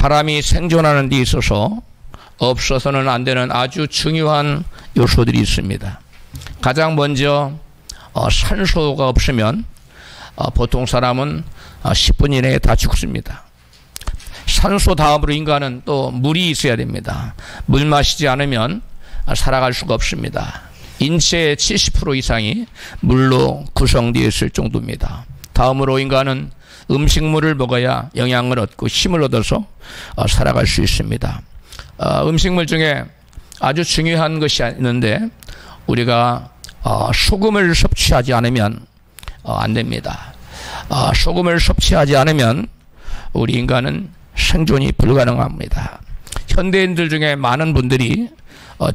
사람이 생존하는 데 있어서 없어서는 안 되는 아주 중요한 요소들이 있습니다. 가장 먼저 산소가 없으면 보통 사람은 10분 이내에 다 죽습니다. 산소 다음으로 인간은 또 물이 있어야 됩니다. 물 마시지 않으면 살아갈 수가 없습니다. 인체의 70% 이상이 물로 구성되어 있을 정도입니다. 다음으로 인간은 음식물을 먹어야 영양을 얻고 힘을 얻어서 살아갈 수 있습니다. 음식물 중에 아주 중요한 것이 있는데 우리가 소금을 섭취하지 않으면 안 됩니다. 소금을 섭취하지 않으면 우리 인간은 생존이 불가능합니다. 현대인들 중에 많은 분들이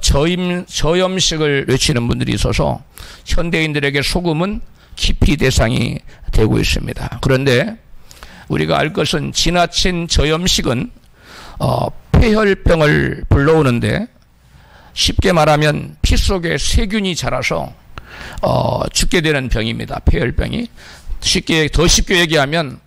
저염식을 외치는 분들이 있어서 현대인들에게 소금은 기피 대상이 되고 있습니다. 그런데 우리가 알 것은 지나친 저염식은 폐혈병을 불러오는데 쉽게 말하면 피 속에 세균이 자라서 죽게 되는 병입니다. 폐혈병이 더 쉽게 얘기하면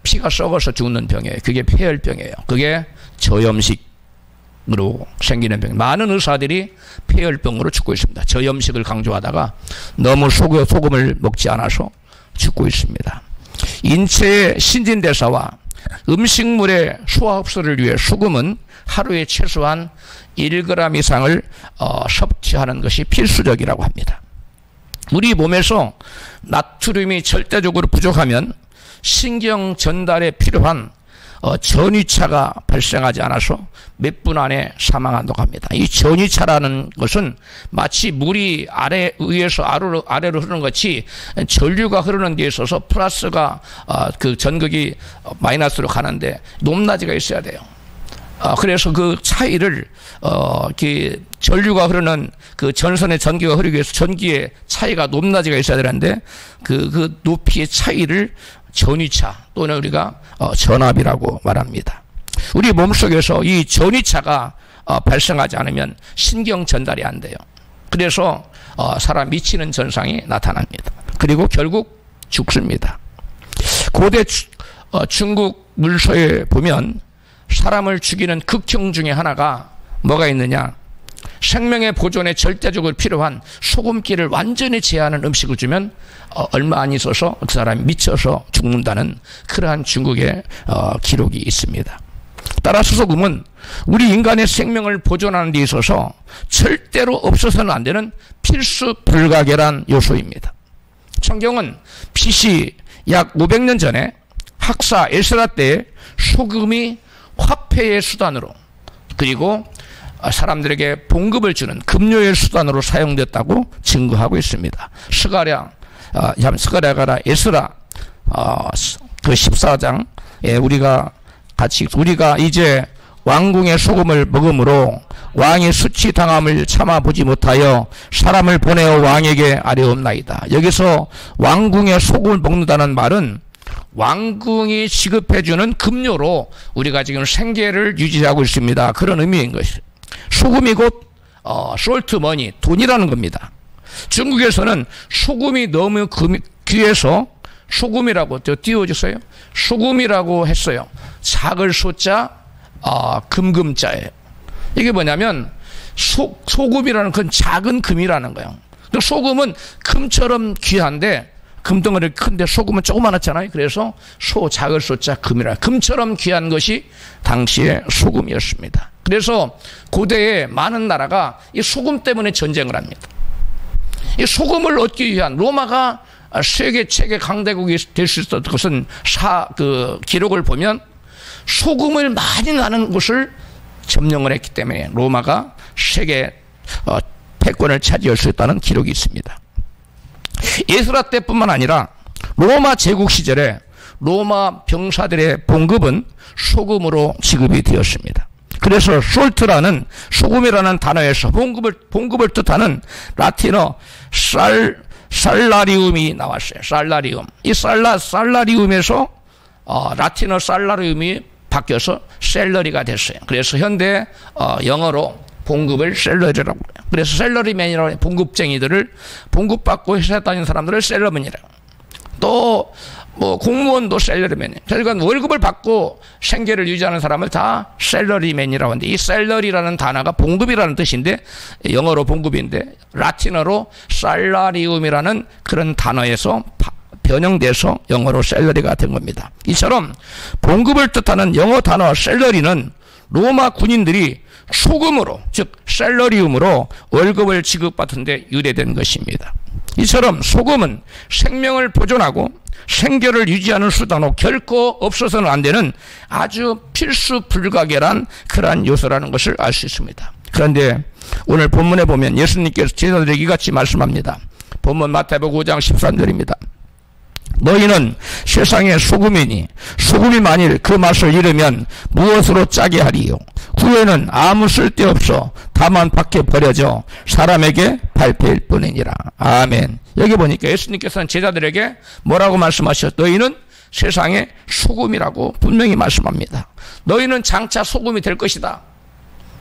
피가 썩어서 죽는 병이에요. 그게 폐혈병이에요. 그게 저염식으로 생기는 병. 많은 의사들이 폐혈병으로 죽고 있습니다. 저염식을 강조하다가 너무 소금을 먹지 않아서 죽고 있습니다. 인체의 신진대사와 음식물의 소화 흡수를 위해 소금은 하루에 최소한 1g 이상을 섭취하는 것이 필수적이라고 합니다. 우리 몸에서 나트륨이 절대적으로 부족하면 신경 전달에 필요한 전이차가 발생하지 않아서 몇 분 안에 사망한다고 합니다. 이 전이차라는 것은 마치 물이 위에서 아래로 흐르는 것이 전류가 흐르는 데 있어서 플러스가 그 전극이 마이너스로 가는데 높낮이가 있어야 돼요. 그래서 그 차이를 전류가 흐르는 그 전선의 전기가 흐르기 위해서 전기의 차이가 높낮이가 있어야 되는데 그 높이의 차이를 전이차 또는 우리가 전압이라고 말합니다. 우리 몸속에서 이 전이차가 발생하지 않으면 신경 전달이 안 돼요. 그래서 사람 미치는 증상이 나타납니다. 그리고 결국 죽습니다. 고대 중국 물서에 보면 사람을 죽이는 극형 중에 하나가 뭐가 있느냐? 생명의 보존에 절대적으로 필요한 소금기를 완전히 제한하는 음식을 주면 얼마 안 있어서 그 사람이 미쳐서 죽는다는 그러한 중국의 기록이 있습니다. 따라서 소금은 우리 인간의 생명을 보존하는 데 있어서 절대로 없어서는 안 되는 필수 불가결한 요소입니다. 성경은 BC 약 500년 전에 학사 에스라 때에 소금이 화폐의 수단으로 그리고 사람들에게 봉급을 주는 급료의 수단으로 사용됐다고 증거하고 있습니다. 스가랴가라 에스라 그 14장에 우리가 이제 왕궁의 소금을 먹음으로 왕이 수치당함을 참아보지 못하여 사람을 보내어 왕에게 아뢰옵나이다. 여기서 왕궁의 소금을 먹는다는 말은 왕궁이 지급해주는 급료로 우리가 지금 생계를 유지하고 있습니다. 그런 의미인 것이죠. 소금이 곧 솔트머니, 돈이라는 겁니다. 중국에서는 소금이 너무 귀해서 소금이라고 띄워주세요. 소금이라고 했어요. 작을 소자 금금자예요. 이게 뭐냐면 소금이라는 건 작은 금이라는 거예요. 소금은 금처럼 귀한데 금덩어리 큰데 소금은 조그만했잖아요. 그래서 작을 소자 금이라 금처럼 귀한 것이 당시의 소금이었습니다. 그래서 고대에 많은 나라가 이 소금 때문에 전쟁을 합니다. 이 소금을 얻기 위한 로마가 세계 최대 강대국이 될 수 있었던 것은 기록을 보면 소금을 많이 나는 곳을 점령을 했기 때문에 로마가 세계 패권을 차지할 수 있다는 기록이 있습니다. 에스라 때뿐만 아니라 로마 제국 시절에 로마 병사들의 봉급은 소금으로 지급이 되었습니다. 그래서 솔트라는 소금이라는 단어에서 봉급을 뜻하는 라틴어 살라리움이 나왔어요. 살라리움. 이 살라리움에서 라틴어 살라리움이 바뀌어서 셀러리가 됐어요. 그래서 현대 영어로 봉급을 셀러리라고 해요. 그래서 셀러리맨이라고 해요. 봉급쟁이들을 봉급받고 회사 다니는 사람들을 셀러맨이라고. 또 뭐 공무원도 셀러리맨이에요. 그러니까 월급을 받고 생계를 유지하는 사람을 다 셀러리맨이라고 하는데, 이 셀러리라는 단어가 봉급이라는 뜻인데, 영어로 봉급인데 라틴어로 살라리움이라는 그런 단어에서 변형돼서 영어로 셀러리가 된 겁니다. 이처럼 봉급을 뜻하는 영어 단어 셀러리는 로마 군인들이 소금으로, 즉 셀러리움으로 월급을 지급받은 데 유래된 것입니다. 이처럼 소금은 생명을 보존하고 생계를 유지하는 수단으로 결코 없어서는 안 되는 아주 필수 불가결한 그러한 요소라는 것을 알 수 있습니다. 그런데 오늘 본문에 보면 예수님께서 제자들에게 이같이 말씀합니다. 본문 마태복음 5장 13절입니다. 너희는 세상의 소금이니 소금이 만일 그 맛을 잃으면 무엇으로 짜게 하리요? 후에는 아무 쓸데없어 다만 밖에 버려져 사람에게 밟힐 뿐이니라. 아멘. 여기 보니까 예수님께서는 제자들에게 뭐라고 말씀하셨어요? 너희는 세상의 소금이라고 분명히 말씀합니다. 너희는 장차 소금이 될 것이다,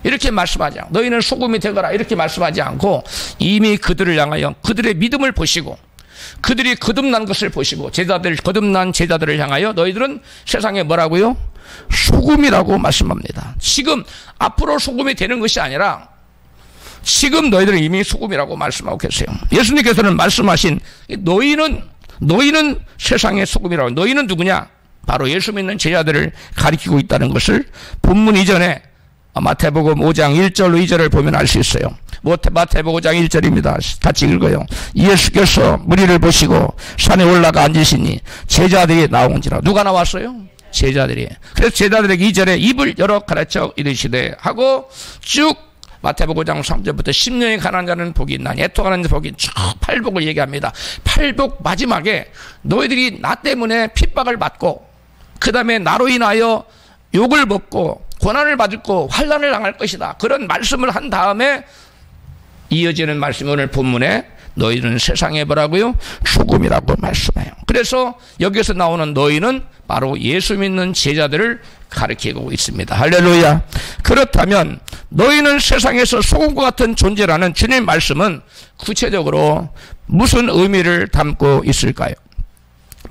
이렇게 말씀하지 않고, 너희는 소금이 되거라 이렇게 말씀하지 않고, 이미 그들을 향하여 그들의 믿음을 보시고 그들이 거듭난 것을 보시고, 거듭난 제자들을 향하여 너희들은 세상에 뭐라고요? 소금이라고 말씀합니다. 지금 앞으로 소금이 되는 것이 아니라 지금 너희들은 이미 소금이라고 말씀하고 계세요. 예수님께서는 말씀하신 너희는 세상의 소금이라고, 너희는 누구냐? 바로 예수 믿는 제자들을 가리키고 있다는 것을 본문 이전에 마태복음 5장 1절로 2절을 보면 알 수 있어요. 마태복음 5장 1절입니다. 같이 읽어요. 예수께서 무리를 보시고 산에 올라가 앉으시니 제자들이 나온지라. 누가 나왔어요? 제자들이. 그래서 제자들에게 2절에 입을 열어 가르쳐 이르시되 하고 쭉 마태복음 5장 3절부터 10년이 가난한 자는 복이 있나니 애통하는 자 복이 쭉 팔복을 얘기합니다. 팔복 마지막에 너희들이 나 때문에 핍박을 받고 그 다음에 나로 인하여 욕을 먹고 고난을 받고 환난을 당할 것이다, 그런 말씀을 한 다음에 이어지는 말씀이 오늘 본문에 너희는 세상에 뭐라고요? 소금이라고 말씀해요. 그래서 여기서 나오는 너희는 바로 예수 믿는 제자들을 가리키고 있습니다. 할렐루야. 그렇다면 너희는 세상에서 소금과 같은 존재라는 주님 말씀은 구체적으로 무슨 의미를 담고 있을까요?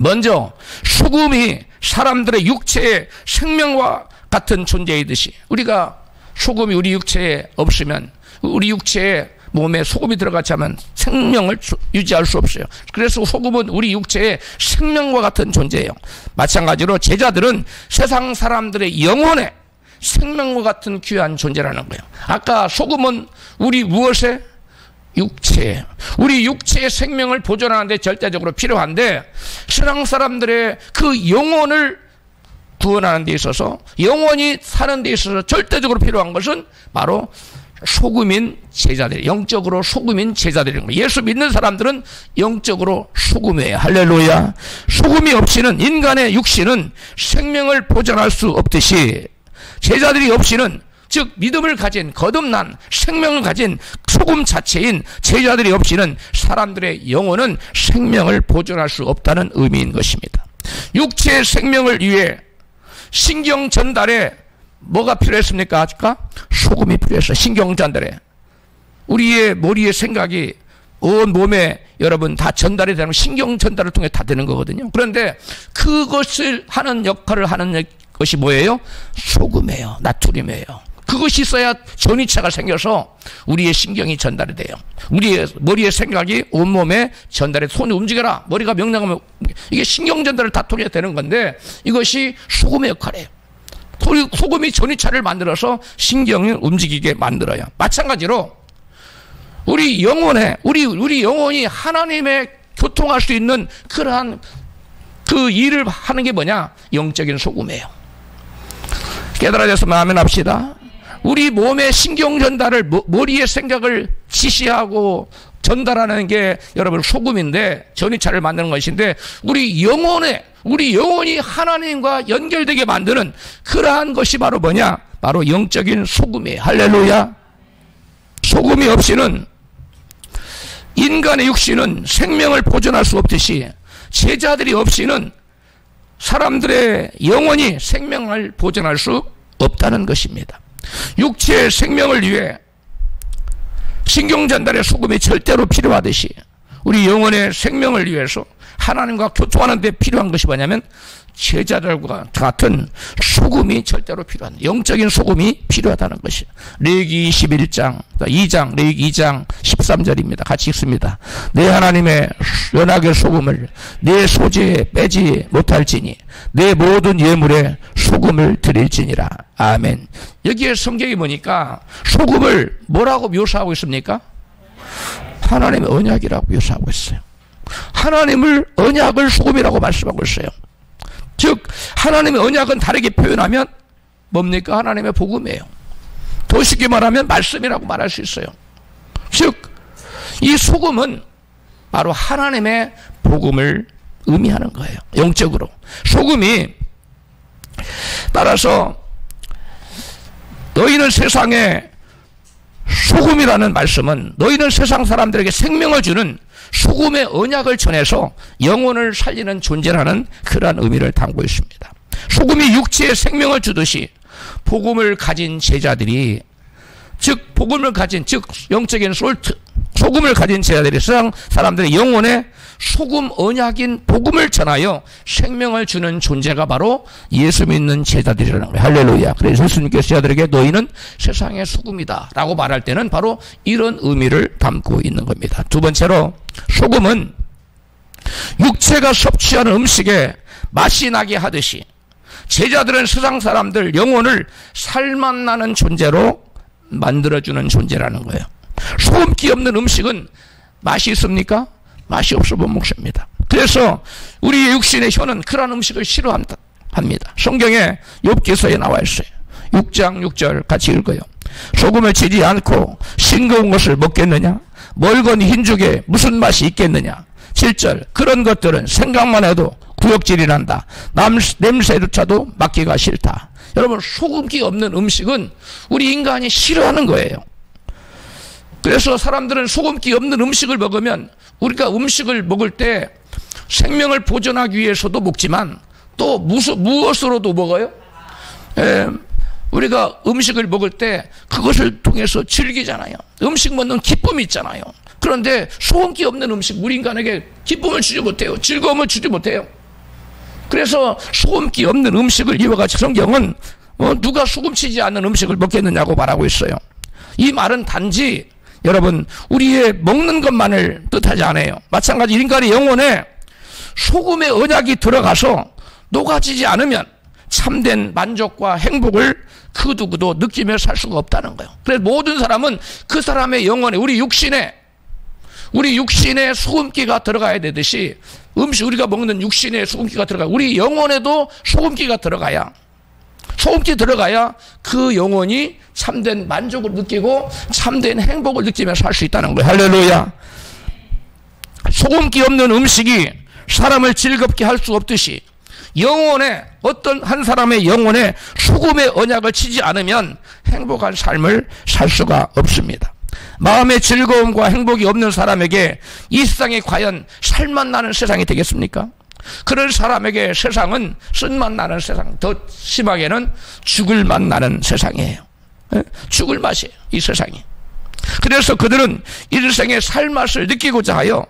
먼저 소금이 사람들의 육체의 생명과 같은 존재이듯이, 우리가 소금이 우리 육체에 없으면, 우리 육체에 몸에 소금이 들어가지 않으면 생명을 유지할 수 없어요. 그래서 소금은 우리 육체의 생명과 같은 존재예요. 마찬가지로 제자들은 세상 사람들의 영혼에 생명과 같은 귀한 존재라는 거예요. 아까 소금은 우리 무엇에? 육체에, 우리 육체의 생명을 보존하는 데 절대적으로 필요한데, 세상 사람들의 그 영혼을 구원하는 데 있어서, 영원히 사는 데 있어서 절대적으로 필요한 것은 바로 소금인 제자들, 영적으로 소금인 제자들인 거예요. 예수 믿는 사람들은 영적으로 소금이에요. 할렐루야. 소금이 없이는, 인간의 육신은 생명을 보존할 수 없듯이 제자들이 없이는, 즉 믿음을 가진, 거듭난 생명을 가진 소금 자체인 제자들이 없이는 사람들의 영혼은 생명을 보존할 수 없다는 의미인 것입니다. 육체의 생명을 위해 신경 전달에 뭐가 필요했습니까? 아까 소금이 필요했어요. 신경 전달에 우리의 머리의 생각이 온 몸에 여러분 다 전달이 되는, 신경 전달을 통해 다 되는 거거든요. 그런데 그것을 하는 역할을 하는 것이 뭐예요? 소금이에요. 나트륨이에요. 그것이 있어야 전이차가 생겨서 우리의 신경이 전달이 돼요. 우리의 머리의 생각이 온몸에 전달해. 손이 움직여라, 머리가 명령하면 이게 신경 전달을 다 통해야 되는 건데, 이것이 소금의 역할이에요. 소금이 전이차를 만들어서 신경을 움직이게 만들어요. 마찬가지로 우리 영혼에, 우리 영혼이 하나님의 교통할 수 있는 그러한 그 일을 하는 게 뭐냐? 영적인 소금이에요. 깨달아져서 아멘 합시다. 우리 몸의 신경 전달을, 머리의 생각을 지시하고 전달하는 게 여러분 소금인데, 전이차를 만드는 것인데, 우리 영혼이 하나님과 연결되게 만드는 그러한 것이 바로 뭐냐? 바로 영적인 소금이에요. 할렐루야. 소금이 없이는 인간의 육신은 생명을 보존할 수 없듯이, 제자들이 없이는 사람들의 영혼이 생명을 보존할 수 없다는 것입니다. 육체의 생명을 위해 신경 전달의 소금이 절대로 필요하듯이, 우리 영혼의 생명을 위해서 하나님과 교통하는 데 필요한 것이 뭐냐면 제자들과 같은 소금이 절대로 필요한, 영적인 소금이 필요하다는 것이에요. 레위기 21장 2장 레위기 2장 13절입니다. 같이 읽습니다. 내 하나님의 연약의 소금을 내 소재에 빼지 못할지니 내 모든 예물에 소금을 드릴지니라. 아멘. 여기에 성경이 보니까 소금을 뭐라고 묘사하고 있습니까? 하나님의 언약이라고 묘사하고 있어요. 하나님을 언약을 소금이라고 말씀하고 있어요. 즉 하나님의 언약은 다르게 표현하면 뭡니까? 하나님의 복음이에요. 더 쉽게 말하면 말씀이라고 말할 수 있어요. 즉 이 소금은 바로 하나님의 복음을 의미하는 거예요. 영적으로 소금이, 따라서 너희는 세상에 소금이라는 말씀은 너희는 세상 사람들에게 생명을 주는 소금의 언약을 전해서 영혼을 살리는 존재라는 그러한 의미를 담고 있습니다. 소금이 육체에 생명을 주듯이 복음을 가진 제자들이, 즉 복음을 가진, 즉 영적인 솔트, 소금을 가진 제자들이 세상 사람들의 영혼에 소금 언약인 복음을 전하여 생명을 주는 존재가 바로 예수 믿는 제자들이라는 거예요. 할렐루야. 그래서 예수님께서 제자들에게 너희는 세상의 소금이다 라고 말할 때는 바로 이런 의미를 담고 있는 겁니다. 두 번째로 소금은 육체가 섭취하는 음식에 맛이 나게 하듯이 제자들은 세상 사람들 영혼을 살맛나는 존재로 만들어주는 존재라는 거예요. 소금기 없는 음식은 맛이 있습니까? 맛이 없어 못 먹습니다. 그래서 우리의 육신의 혀는 그러한 음식을 싫어합니다. 성경에 욥기서에 나와 있어요. 6장 6절 같이 읽어요. 소금을 치지 않고 싱거운 것을 먹겠느냐? 멀건 흰죽에 무슨 맛이 있겠느냐? 7절 그런 것들은 생각만 해도 구역질이 난다. 냄새조차도 맡기가 싫다. 여러분 소금기 없는 음식은 우리 인간이 싫어하는 거예요. 그래서 사람들은 소금기 없는 음식을 먹으면, 우리가 음식을 먹을 때 생명을 보존하기 위해서도 먹지만 또 무엇으로도 먹어요? 우리가 음식을 먹을 때 그것을 통해서 즐기잖아요. 음식 먹는 기쁨이 있잖아요. 그런데 소금기 없는 음식, 우리 인간에게 기쁨을 주지 못해요. 즐거움을 주지 못해요. 그래서 소금기 없는 음식을 이와 같이 성경은 누가 소금치지 않는 음식을 먹겠느냐고 말하고 있어요. 이 말은 단지 여러분 우리의 먹는 것만을 뜻하지 않아요. 마찬가지 인간의 영혼에 소금의 언약이 들어가서 녹아지지 않으면 참된 만족과 행복을 그 누구도 느끼며 살 수가 없다는 거예요. 그래서 모든 사람은 그 사람의 영혼에, 우리 육신에 소금기가 들어가야 되듯이, 우리가 먹는 육신에 소금기가 들어가야, 우리 영혼에도 소금기가 들어가야 그 영혼이 참된 만족을 느끼고 참된 행복을 느끼며 살 수 있다는 거예요. 할렐루야. 소금기 없는 음식이 사람을 즐겁게 할 수 없듯이 영혼에, 어떤 한 사람의 영혼에 소금의 언약을 치지 않으면 행복한 삶을 살 수가 없습니다. 마음의 즐거움과 행복이 없는 사람에게 이 세상이 과연 살맛 나는 세상이 되겠습니까? 그런 사람에게 세상은 쓴맛 나는 세상, 더 심하게는 죽을 맛 나는 세상이에요. 죽을 맛이에요, 이 세상이. 그래서 그들은 일생의 살맛을 느끼고자 하여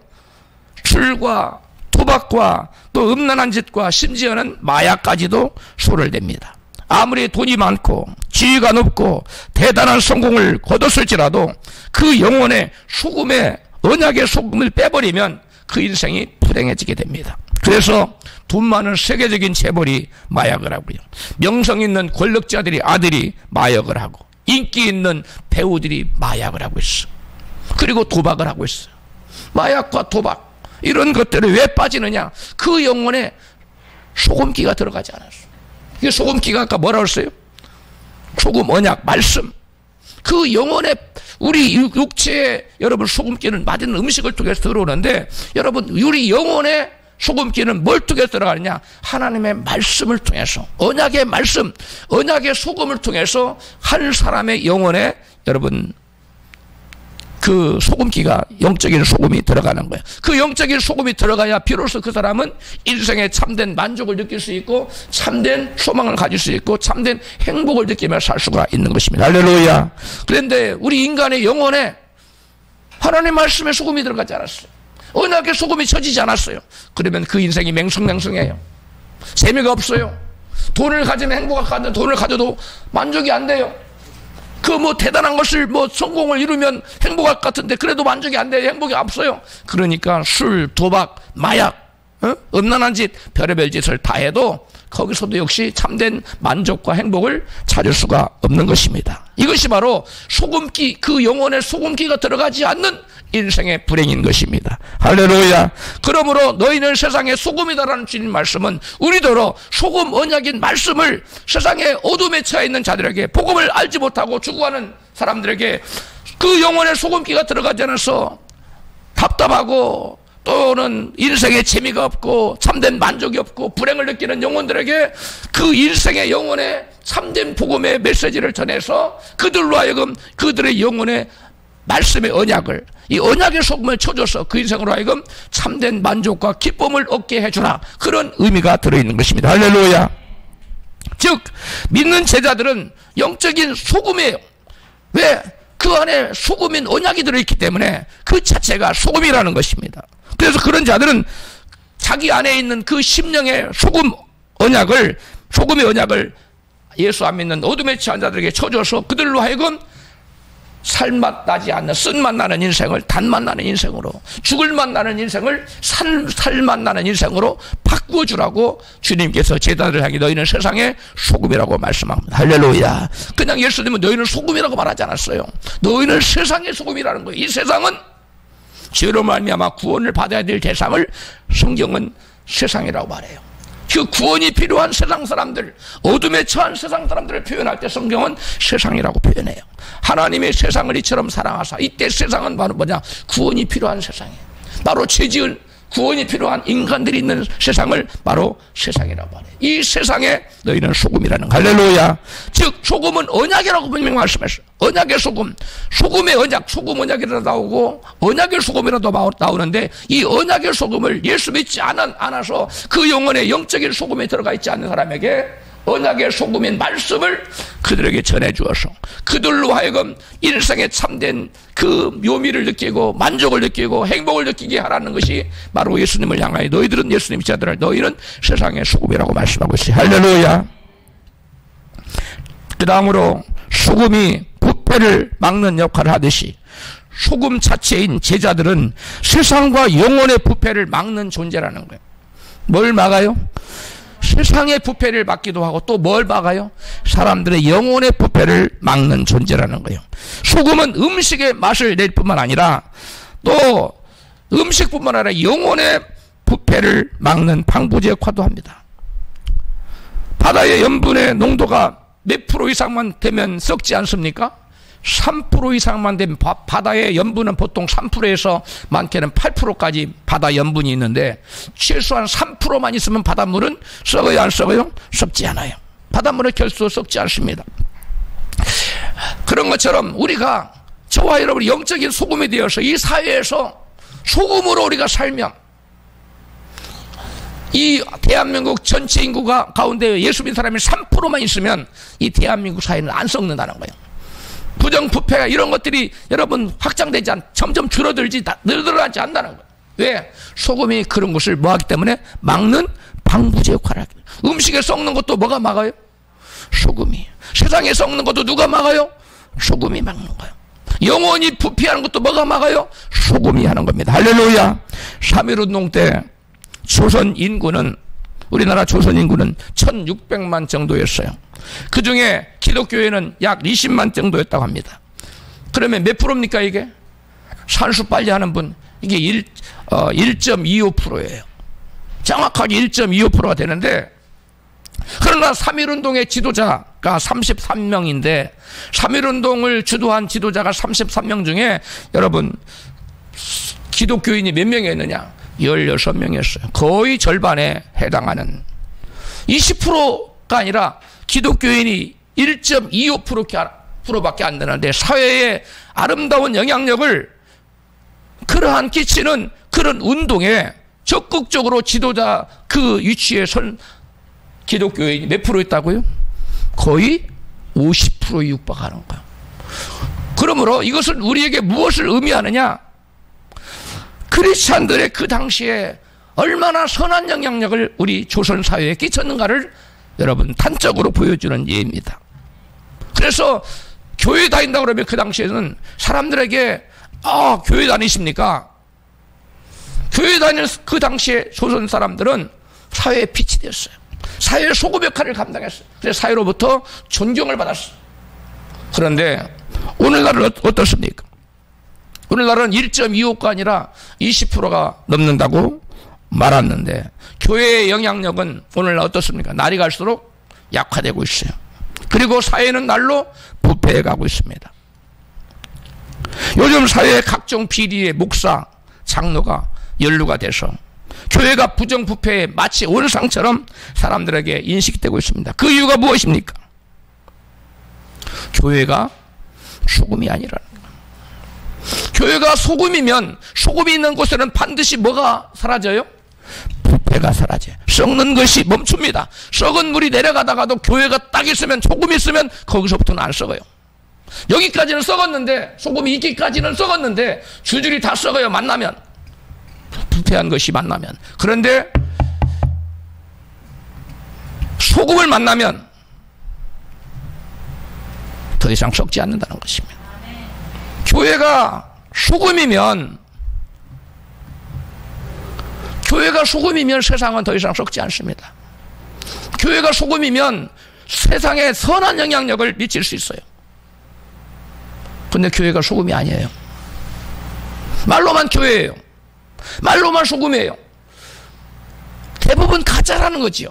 술과 도박과 또 음란한 짓과 심지어는 마약까지도 손을 댑니다. 아무리 돈이 많고 지위가 높고 대단한 성공을 거뒀을지라도 그 영혼의 소금에, 언약의 소금을 빼버리면 그 인생이 불행해지게 됩니다. 그래서 돈 많은 세계적인 재벌이 마약을 하고요, 명성 있는 권력자들이 아들이 마약을 하고, 인기 있는 배우들이 마약을 하고 있어. 그리고 도박을 하고 있어요. 마약과 도박 이런 것들을 왜 빠지느냐? 그 영혼에 소금기가 들어가지 않았어. 이게 소금기가 아까 뭐라고 했어요? 소금, 언약, 말씀. 그 영혼에, 우리 육체에 여러분 소금기는 맛있는 음식을 통해서 들어오는데, 여러분 우리 영혼에 소금기는 뭘 통해서 들어가느냐? 하나님의 말씀을 통해서, 언약의 말씀, 언약의 소금을 통해서 한 사람의 영혼에 여러분 그 소금기가, 영적인 소금이 들어가는 거예요. 그 영적인 소금이 들어가야 비로소 그 사람은 인생에 참된 만족을 느낄 수 있고 참된 소망을 가질 수 있고 참된 행복을 느끼며 살 수가 있는 것입니다. 할렐루야. 그런데 우리 인간의 영혼에 하나님 말씀에 소금이 들어가지 않았어요. 언약의 소금이 쳐지지 않았어요. 그러면 그 인생이 맹숭맹숭해요. 재미가 없어요. 돈을 가지면 행복할 것 같은데 돈을 가져도 만족이 안 돼요. 그 뭐 대단한 것을 뭐 성공을 이루면 행복할 것 같은데 그래도 만족이 안 돼요. 행복이 없어요. 그러니까 술, 도박, 마약, 음란한 짓, 별의별 짓을 다 해도 거기서도 역시 참된 만족과 행복을 찾을 수가 없는 것입니다. 이것이 바로 소금기, 그 영혼의 소금기가 들어가지 않는 인생의 불행인 것입니다. 할렐루야. 그러므로 너희는 세상의 소금이다라는 주님 말씀은 우리더러 소금 언약인 말씀을 세상의 어둠에 처해 있는 자들에게, 복음을 알지 못하고 추구하는 사람들에게 그 영혼의 소금기가 들어가지 않아서 답답하고 또는 인생에 재미가 없고 참된 만족이 없고 불행을 느끼는 영혼들에게 그 인생의 영혼의 참된 복음의 메시지를 전해서 그들로 하여금 그들의 영혼의 말씀의 언약을, 이 언약의 소금을 쳐줘서 그 인생으로 하여금 참된 만족과 기쁨을 얻게 해주라, 그런 의미가 들어있는 것입니다. 할렐루야. 즉 믿는 제자들은 영적인 소금이에요. 왜? 그 안에 소금인 언약이 들어있기 때문에 그 자체가 소금이라는 것입니다. 그래서 그런 자들은 자기 안에 있는 그 심령의 소금의 언약을 예수 안 믿는 어둠에 처한 자들에게 쳐줘서 그들로 하여금 살맛 나지 않는, 쓴맛 나는 인생을 단맛 나는 인생으로, 죽을맛 나는 인생을 살맛 나는 인생으로 바꾸어주라고 주님께서 제자들을 향해 너희는 세상의 소금이라고 말씀합니다. 할렐루야. 그냥 예수님은 너희는 소금이라고 말하지 않았어요. 너희는 세상의 소금이라는 거예요. 이 세상은 죄로 말미암아 구원을 받아야 될 대상을 성경은 세상이라고 말해요. 그 구원이 필요한 세상 사람들, 어둠에 처한 세상 사람들을 표현할 때 성경은 세상이라고 표현해요. 하나님의 세상을 이처럼 사랑하사, 이때 세상은 바로 뭐냐? 구원이 필요한 세상이에요. 바로 죄지은 구원이 필요한 인간들이 있는 세상을 바로 세상이라고 말해요. 이 세상에 너희는 소금이라는, 할렐루야. 즉 소금은 언약이라고 분명히 말씀했어요. 언약의 소금, 소금의 언약, 소금 언약이라도 나오고 언약의 소금이라도 나오는데, 이 언약의 소금을 예수 믿지 않아서 그 영혼의 영적인 소금에 들어가 있지 않는 사람에게 언약의 소금인 말씀을 그들에게 전해주어서 그들로 하여금 인생에 참된 그 묘미를 느끼고 만족을 느끼고 행복을 느끼게 하라는 것이 바로 예수님을 향하여 너희들은 예수님 자들을 너희는 세상의 소금이라고 말씀하고 있어요. 할렐루야. 그 다음으로 소금이 부패를 막는 역할을 하듯이 소금 자체인 제자들은 세상과 영혼의 부패를 막는 존재라는 거예요. 뭘 막아요? 세상의 부패를 막기도 하고 또 뭘 막아요? 사람들의 영혼의 부패를 막는 존재라는 거예요. 소금은 음식의 맛을 낼 뿐만 아니라 또 음식뿐만 아니라 영혼의 부패를 막는 방부제 역할도 합니다. 바다의 염분의 농도가 몇 프로 이상만 되면 썩지 않습니까? 3% 이상만 되면 바다의 염분은 보통 3%에서 많게는 8%까지 바다 염분이 있는데 최소한 3%만 있으면 바닷물은 썩어요, 안 썩어요? 썩지 않아요. 바닷물은 결코 썩지 않습니다. 그런 것처럼 우리가, 저와 여러분이 영적인 소금이 되어서 이 사회에서 소금으로 우리가 살면, 이 대한민국 전체 인구가 가운데 예수 믿는 사람이 3%만 있으면 이 대한민국 사회는 안 썩는다는 거예요. 부정부패 이런 것들이 여러분 확장되지 점점 줄어들지 늘어나지 않는다는 거예요. 왜? 소금이 그런 것을 뭐하기 때문에 막는 방부제 역할을 하기 때문에. 음식에 썩는 것도 뭐가 막아요? 소금이. 세상에 썩는 것도 누가 막아요? 소금이 막는 거예요. 영원히 부패하는 것도 뭐가 막아요? 소금이 하는 겁니다. 할렐루야. 3.1운동 때 조선 인구는, 우리나라 조선 인구는 1600만 정도였어요. 그 중에 기독교회는 약 20만 정도였다고 합니다. 그러면 몇 프로입니까 이게? 산수 빨리 하는 분, 이게 1.25%예요. 정확하게 1.25%가 되는데, 그러나 3.1운동의 지도자가 33명인데 3.1운동을 주도한 지도자가 33명 중에 여러분 기독교인이 몇 명이었느냐? 16명이었어요. 거의 절반에 해당하는, 20%가 아니라 기독교인이 1.25%밖에 안 되는데 사회에 아름다운 영향력을 그러한 끼치는 그런 운동에 적극적으로 지도자 그 위치에 선 기독교인이 몇 프로 있다고요? 거의 50%에 육박하는 거예요. 그러므로 이것은 우리에게 무엇을 의미하느냐? 크리스찬들의 그 당시에 얼마나 선한 영향력을 우리 조선 사회에 끼쳤는가를 여러분 단적으로 보여주는 예입니다. 그래서 교회 다닌다고 그러면 그 당시에는 사람들에게 교회 다니십니까? 교회 다니는 그 당시에 조선 사람들은 사회의 빛이 되었어요. 사회의 소금 역할을 감당했어요. 그래서 사회로부터 존경을 받았어요. 그런데 오늘날은 어떻습니까? 오늘날은 1.25가 아니라 20%가 넘는다고 말았는데 교회의 영향력은 오늘날 어떻습니까? 날이 갈수록 약화되고 있어요. 그리고 사회는 날로 부패해 가고 있습니다. 요즘 사회의 각종 비리의 목사, 장로가 연루가 돼서 교회가 부정부패의 마치 온상처럼 사람들에게 인식되고 있습니다. 그 이유가 무엇입니까? 교회가 소금이 아니라는 거예요. 교회가 소금이면 소금이 있는 곳에는 반드시 뭐가 사라져요? 부패가 사라져요. 썩는 것이 멈춥니다. 썩은 물이 내려가다가도 교회가 딱 있으면, 소금이 있으면 거기서부터는 안 썩어요. 여기까지는 썩었는데, 소금이 있기까지는 썩었는데 줄줄이 다 썩어요. 만나면, 부패한 것이 만나면. 그런데 소금을 만나면 더 이상 썩지 않는다는 것입니다. 교회가 소금이면 세상은 더 이상 썩지 않습니다. 교회가 소금이면 세상에 선한 영향력을 미칠 수 있어요. 그런데 교회가 소금이 아니에요. 말로만 교회예요. 말로만 소금이에요. 대부분 가짜라는 거지요.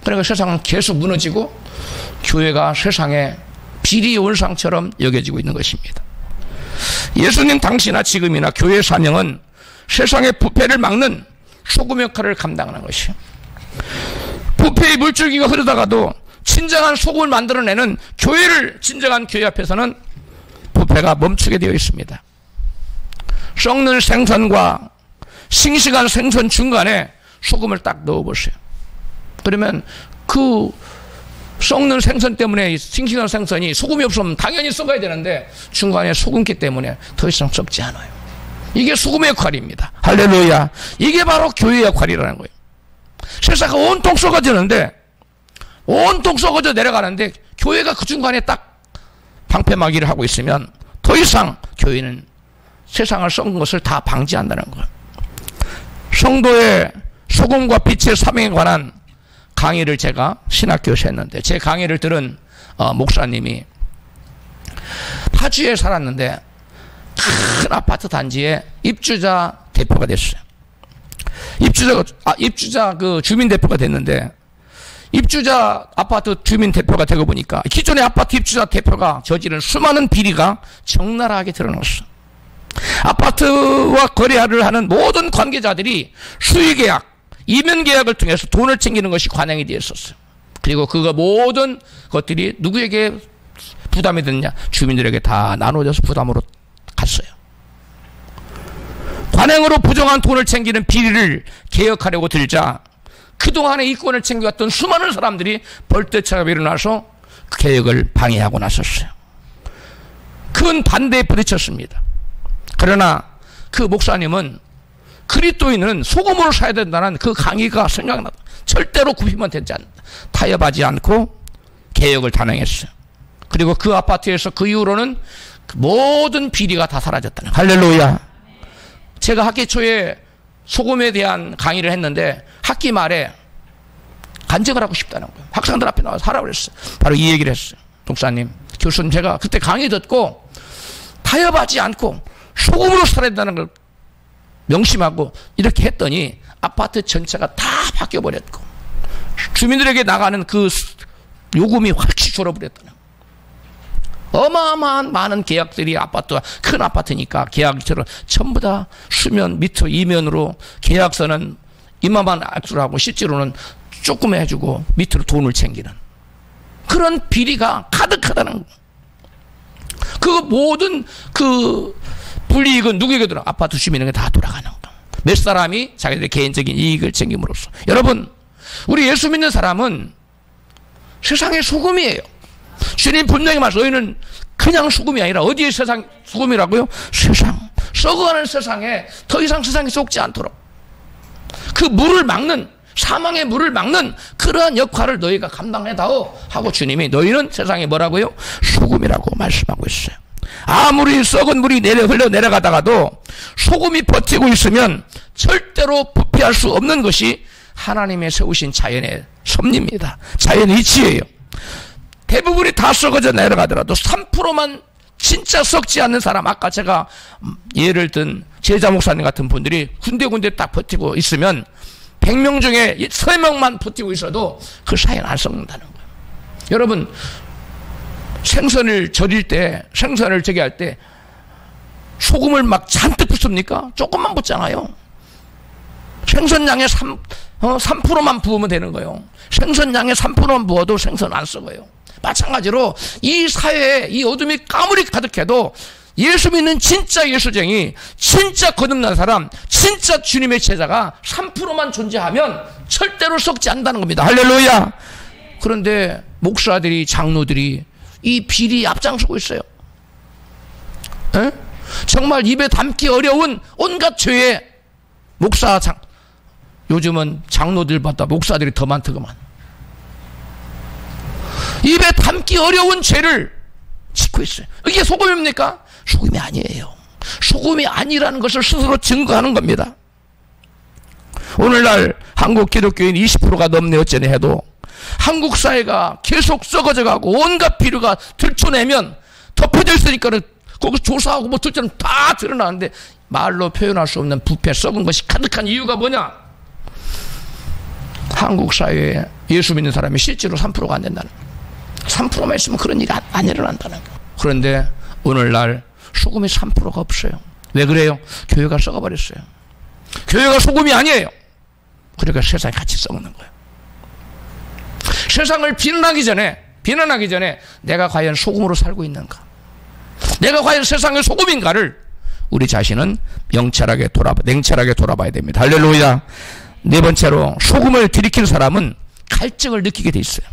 그러니까 세상은 계속 무너지고 교회가 세상의 비리 온상처럼 여겨지고 있는 것입니다. 예수님 당시나 지금이나 교회의 사명은 세상의 부패를 막는 소금 역할을 감당하는 것이요. 부패의 물줄기가 흐르다가도 진정한 소금을 만들어내는 교회를, 진정한 교회 앞에서는 부패가 멈추게 되어 있습니다. 썩는 생선과 싱싱한 생선 중간에 소금을 딱 넣어보세요. 그러면 그 썩는 생선 때문에 싱싱한 생선이 소금이 없으면 당연히 썩어야 되는데 중간에 소금기 때문에 더 이상 썩지 않아요. 이게 소금의 역할입니다. 할렐루야. 이게 바로 교회의 역할이라는 거예요. 세상이 온통 썩어지는데, 온통 썩어져 내려가는데 교회가 그 중간에 딱 방패막이를 하고 있으면 더 이상 교회는 세상을 썩은 것을 다 방지한다는 거예요. 성도의 소금과 빛의 사명에 관한 강의를 제가 신학교에서 했는데, 제 강의를 들은 목사님이 파주에 살았는데 큰 아파트 단지에 입주자 대표가 됐어요. 입주자 그 주민 대표가 됐는데, 입주자 아파트 주민 대표가 되고 보니까 기존의 아파트 입주자 대표가 저지른 수많은 비리가 적나라하게 드러났어. 아파트와 거래를 하는 모든 관계자들이 수의계약, 이면계약을 통해서 돈을 챙기는 것이 관행이 되었었어요. 그리고 그거 모든 것들이 누구에게 부담이 됐냐? 주민들에게 다 나눠져서 부담으로 갔어요. 관행으로 부정한 돈을 챙기는 비리를 개혁하려고 들자 그동안의 이권을 챙겨왔던 수많은 사람들이 벌떼처럼 일어나서 그 개혁을 방해하고 나섰어요. 큰 반대에 부딪혔습니다. 그러나 그 목사님은 그리스도인은 소금으로 사야 된다는 그 강의가 생각나다. 절대로 굽히면 되지 않는다. 타협하지 않고 개혁을 단행했어요. 그리고 그 아파트에서 그 이후로는 모든 비리가 다 사라졌다는 거예요. 할렐루야. 제가 학기 초에 소금에 대한 강의를 했는데 학기 말에 간증을 하고 싶다는 거예요. 학생들 앞에 나와서 하라고 그랬어요. 바로 이 얘기를 했어요. 목사님, 교수님, 제가 그때 강의 듣고 타협하지 않고 소금으로 살아야 된다는 걸 명심하고 이렇게 했더니 아파트 전체가 다 바뀌어버렸고 주민들에게 나가는 그 요금이 확실히 줄어버렸다는 거예요. 어마어마한 많은 계약들이 아파트가 큰 아파트니까 계약처럼 전부 다 수면 밑으로 이면으로 계약서는 이만한 액수로 하고 실제로는 조금 해주고 밑으로 돈을 챙기는 그런 비리가 가득하다는 거예요. 그 모든 그 불이익은 누구에게 들어? 아파트 주민에게 다 돌아가는 거예요. 몇 사람이 자기들의 개인적인 이익을 챙김으로써. 여러분, 우리 예수 믿는 사람은 세상의 소금이에요. 주님 분명히 말씀, 너희는 그냥 소금이 아니라 어디에 세상 소금이라고요? 세상. 썩어가는 세상에 더 이상 세상에 속지 않도록 그 물을 막는, 사망의 물을 막는 그러한 역할을 너희가 감당해다오 하고 주님이 너희는 세상에 뭐라고요? 소금이라고 말씀하고 있어요. 아무리 썩은 물이 흘러 내려가다가도 소금이 버티고 있으면 절대로 부패할 수 없는 것이 하나님의 세우신 자연의 섭리입니다. 자연의 이치예요. 대부분이 다 썩어져 내려가더라도 3%만 진짜 썩지 않는 사람, 아까 제가 예를 든 제자 목사님 같은 분들이 군데군데 딱 버티고 있으면 100명 중에 3명만 버티고 있어도 그 사이는 안 썩는다는 거예요. 여러분, 생선을 절일 때, 생선을 할 때 소금을 막 잔뜩 붓습니까? 조금만 붓잖아요. 생선 양의 3%만 부으면 되는 거예요. 생선 양의 3%만 부어도 생선 안 썩어요. 마찬가지로 이 사회에 이 어둠이 까무리 가득해도 예수 믿는 진짜 예수쟁이, 진짜 거듭난 사람, 진짜 주님의 제자가 3%만 존재하면 절대로 썩지 않는다는 겁니다. 할렐루야. 그런데 목사들이, 장로들이 이 비리 앞장서고 있어요. 에? 정말 입에 담기 어려운 온갖 죄에 요즘은 장로들보다 목사들이 더 많더구만. 입에 담기 어려운 죄를 짓고 있어요. 이게 소금입니까? 소금이 아니에요. 소금이 아니라는 것을 스스로 증거하는 겁니다. 오늘날 한국 기독교인 20%가 넘네 어쩌네 해도 한국 사회가 계속 썩어져 가고 온갖 비리가 들춰내면 덮여져 있으니까 거기 조사하고 뭐 들춰내면 다 드러나는데 말로 표현할 수 없는 부패, 썩은 것이 가득한 이유가 뭐냐? 한국 사회에 예수 믿는 사람이 실제로 3%가 안 된다는 거예요. 3%만 있으면 그런 일이 안 일어난다는 거예요. 그런데 오늘날 소금이 3%가 없어요. 왜 그래요? 교회가 썩어버렸어요. 교회가 소금이 아니에요. 그러니까 세상이 같이 썩는 거예요. 세상을 비난하기 전에 내가 과연 소금으로 살고 있는가? 내가 과연 세상의 소금인가를 우리 자신은 냉철하게 돌아봐야 됩니다. 할렐루야. 네 번째로 소금을 들이키는 사람은 갈증을 느끼게 돼 있어요.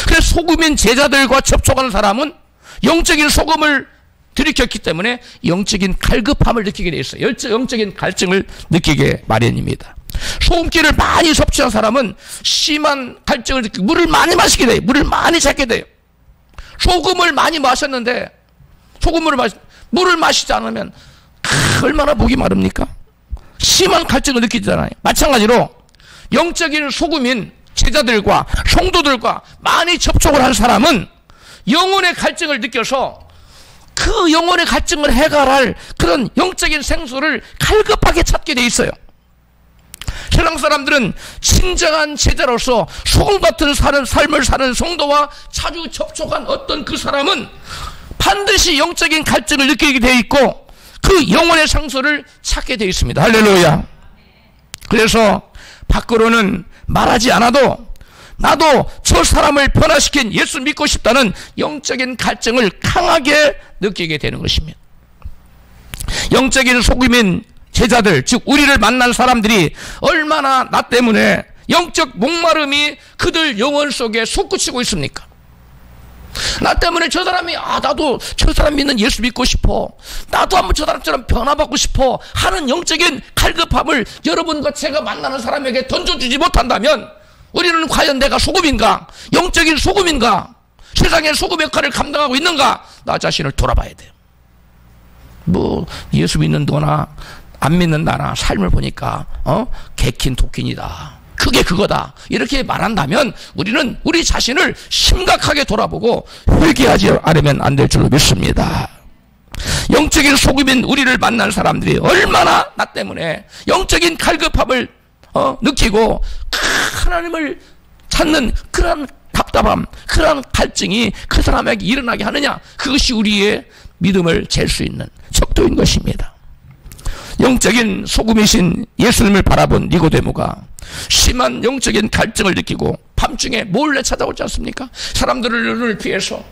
그래서 소금인 제자들과 접촉하는 사람은 영적인 소금을 들이켰기 때문에 영적인 갈급함을 느끼게 돼 있어요. 영적인 갈증을 느끼게 마련입니다. 소금기를 많이 섭취한 사람은 심한 갈증을 느끼고 물을 많이 마시게 돼요. 물을 많이 찾게 돼요. 소금을 많이 마셨는데 물을 마시지 않으면 얼마나 목이 마릅니까? 심한 갈증을 느끼잖아요. 마찬가지로 영적인 소금인 제자들과 성도들과 많이 접촉을 한 사람은 영혼의 갈증을 느껴서 그 영혼의 갈증을 해결할 그런 영적인 생수를 갈급하게 찾게 돼 있어요. 세상 사람들은 진정한 제자로서 소금 같은 삶을 사는 성도와 자주 접촉한 어떤 그 사람은 반드시 영적인 갈증을 느끼게 돼 있고 그 영혼의 상소를 찾게 돼 있습니다. 할렐루야. 그래서 밖으로는 말하지 않아도 나도 저 사람을 변화시킨 예수 믿고 싶다는 영적인 갈증을 강하게 느끼게 되는 것입니다. 영적인 소금인 제자들, 즉 우리를 만난 사람들이 얼마나 나 때문에 영적 목마름이 그들 영혼 속에 솟구치고 있습니까? 나 때문에 저 사람이 나도 저 사람 믿는 예수 믿고 싶어, 나도 한번 저 사람처럼 변화받고 싶어 하는 영적인 갈급함을 여러분과 제가 만나는 사람에게 던져주지 못한다면 우리는 과연 내가 소금인가? 영적인 소금인가? 세상의 소금 역할을 감당하고 있는가? 나 자신을 돌아봐야 돼요. 뭐 예수 믿는 너나 안 믿는 나나 삶을 보니까 개킨 도킨이다, 그게 그거다 이렇게 말한다면 우리는 우리 자신을 심각하게 돌아보고 회개하지 않으면 안 될 줄로 믿습니다. 영적인 소금인 우리를 만난 사람들이 얼마나 나 때문에 영적인 갈급함을 느끼고 하나님을 찾는 그런 답답함, 그런 갈증이 그 사람에게 일어나게 하느냐, 그것이 우리의 믿음을 잴 수 있는 척도인 것입니다. 영적인 소금이신 예수님을 바라본 니고데모가 심한 영적인 갈증을 느끼고 밤중에 몰래 찾아오지 않습니까? 사람들을 피해서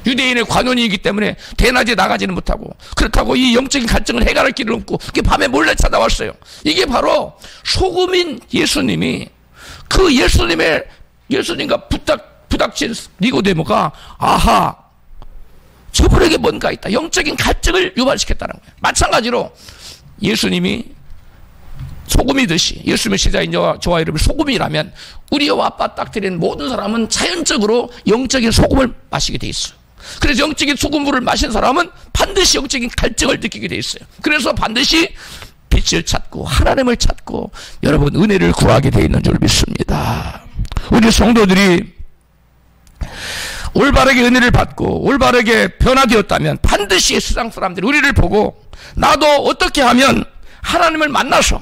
유대인의 관원이기 때문에 대낮에 나가지는 못하고, 그렇다고 이 영적인 갈증을 해결할 길은 없고 밤에 몰래 찾아왔어요. 이게 바로 소금인 예수님이 그 예수님과 부닥친 니고데모가 아하, 저분에게 뭔가 있다. 영적인 갈증을 유발시켰다는 거예요. 마찬가지로 예수님이 소금이듯이, 예수님의 제자인 저와 여러분이 소금이라면 우리와 아빠 딱 드리는 모든 사람은 자연적으로 영적인 소금을 마시게 돼 있어요. 그래서 영적인 소금물을 마신 사람은 반드시 영적인 갈증을 느끼게 돼 있어요. 그래서 반드시 빛을 찾고 하나님을 찾고 여러분 은혜를 구하게 돼 있는 줄 믿습니다. 우리 성도들이 올바르게 은혜를 받고 올바르게 변화되었다면 반드시 세상 사람들이 우리를 보고 나도 어떻게 하면 하나님을 만나서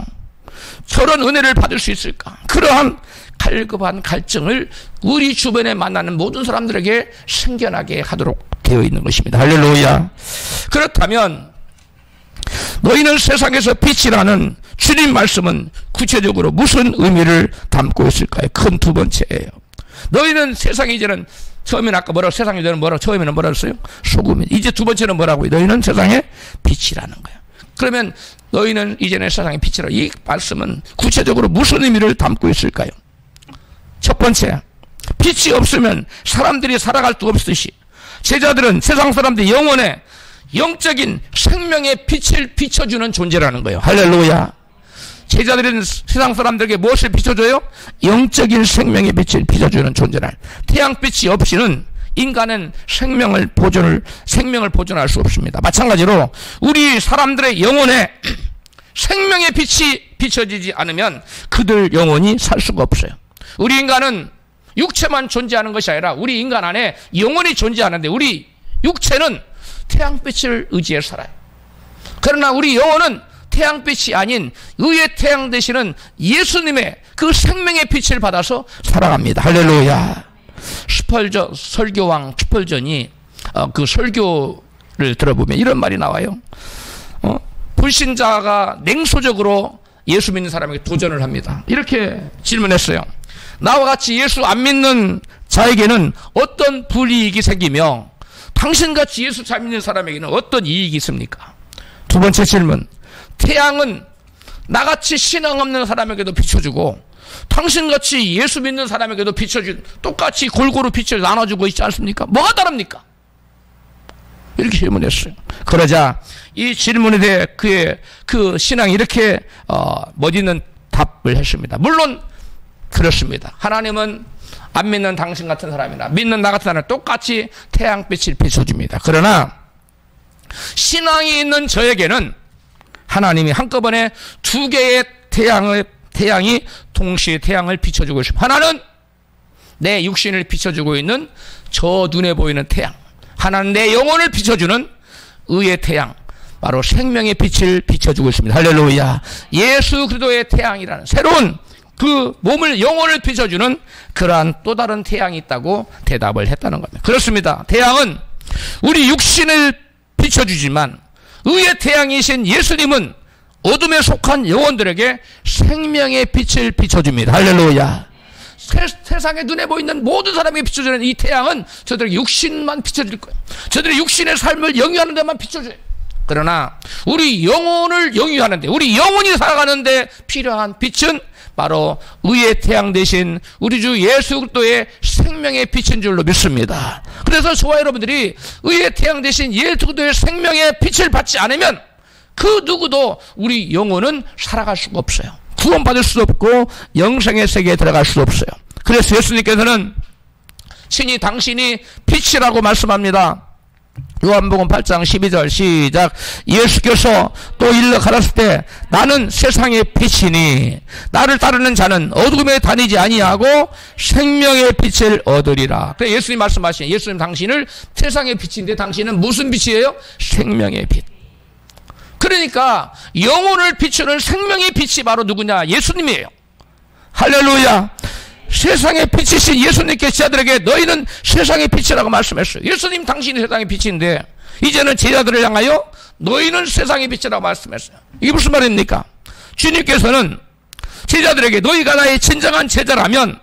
저런 은혜를 받을 수 있을까? 그러한 갈급한 갈증을 우리 주변에 만나는 모든 사람들에게 생겨나게 하도록 되어 있는 것입니다. 할렐루야. 그렇다면 너희는 세상에서 빛이라는 주님 말씀은 구체적으로 무슨 의미를 담고 있을까요? 큰 두 번째예요. 너희는 세상에 이제는 처음에는 아까 뭐라고 세상에 이제는 뭐라고 처음에는 뭐라고 했어요? 소금이. 이제 두 번째는 뭐라고요? 너희는 세상의 빛이라는 거예요. 그러면 너희는 이제는 세상의 빛이라 이 말씀은 구체적으로 무슨 의미를 담고 있을까요? 첫 번째, 빛이 없으면 사람들이 살아갈 수 없듯이 제자들은 세상 사람들의 영혼에 영적인 생명의 빛을 비춰주는 존재라는 거예요. 할렐루야. 제자들은 세상 사람들에게 무엇을 비춰줘요? 영적인 생명의 빛을 비춰주는 존재라. 태양빛이 없이는 인간은 생명을 보존할 수 없습니다. 마찬가지로 우리 사람들의 영혼에 생명의 빛이 비춰지지 않으면 그들 영혼이 살 수가 없어요. 우리 인간은 육체만 존재하는 것이 아니라 우리 인간 안에 영혼이 존재하는데 우리 육체는 태양빛을 의지해 살아요. 그러나 우리 영혼은 태양빛이 아닌 의의 태양 되시는 예수님의 그 생명의 빛을 받아서 살아갑니다. 할렐루야. 설교왕 스펄전이 그 설교를 들어보면 이런 말이 나와요. 불신자가 냉소적으로 예수 믿는 사람에게 도전을 합니다. 이렇게 질문했어요. 나와 같이 예수 안 믿는 자에게는 어떤 불이익이 생기며 당신같이 예수 잘 믿는 사람에게는 어떤 이익이 있습니까? 두 번째 질문. 태양은 나같이 신앙 없는 사람에게도 비춰주고 당신같이 예수 믿는 사람에게도 비춰준 똑같이 골고루 빛을 나눠주고 있지 않습니까? 뭐가 다릅니까? 이렇게 질문했어요. 그러자 이 질문에 대해 그의 그 신앙이 이렇게 멋있는 답을 했습니다. 물론 그렇습니다. 하나님은 안 믿는 당신 같은 사람이나 믿는 나 같은 사람은 똑같이 태양빛을 비춰줍니다. 그러나 신앙이 있는 저에게는 하나님이 한꺼번에 두 개의 태양이 동시에 태양을 비춰주고 있습니다. 하나는 내 육신을 비춰주고 있는 저 눈에 보이는 태양, 하나는 내 영혼을 비춰주는 의의 태양, 바로 생명의 빛을 비춰주고 있습니다. 할렐루야. 예수 그리스도의 태양이라는 새로운 그 몸을 영혼을 비춰주는 그러한 또 다른 태양이 있다고 대답을 했다는 겁니다. 그렇습니다. 태양은 우리 육신을 비춰주지만 의의 태양이신 예수님은 어둠에 속한 영혼들에게 생명의 빛을 비춰줍니다. 할렐루야. 세상에 눈에 보이는 모든 사람에게 비춰주는 이 태양은 저들에게 육신만 비춰줄 거예요. 저들의 육신의 삶을 영위하는 데만 비춰줘요. 그러나 우리 영혼을 영위하는데, 우리 영혼이 살아가는데 필요한 빛은 바로 의의 태양 대신 우리 주 예수 그리스도의 생명의 빛인 줄로 믿습니다. 그래서 저와 여러분들이 의의 태양 대신 예수 그리스도의 생명의 빛을 받지 않으면 그 누구도 우리 영혼은 살아갈 수가 없어요. 구원받을 수도 없고 영생의 세계에 들어갈 수도 없어요. 그래서 예수님께서는 친히 당신이 빛이라고 말씀합니다. 요한복음 8장 12절 시작. 예수께서 또 일러 가라사대 때 나는 세상의 빛이니 나를 따르는 자는 어둠에 다니지 아니하고 생명의 빛을 얻으리라. 그래서 예수님 말씀하신, 예수님 당신을 세상의 빛인데 당신은 무슨 빛이에요? 생명의 빛. 그러니까 영혼을 비추는 생명의 빛이 바로 누구냐? 예수님이에요. 할렐루야. 세상의 빛이신 예수님께 제자들에게 너희는 세상의 빛이라고 말씀했어요. 예수님 당신이 세상의 빛인데 이제는 제자들을 향하여 너희는 세상의 빛이라고 말씀했어요. 이게 무슨 말입니까? 주님께서는 제자들에게 너희가 나의 진정한 제자라면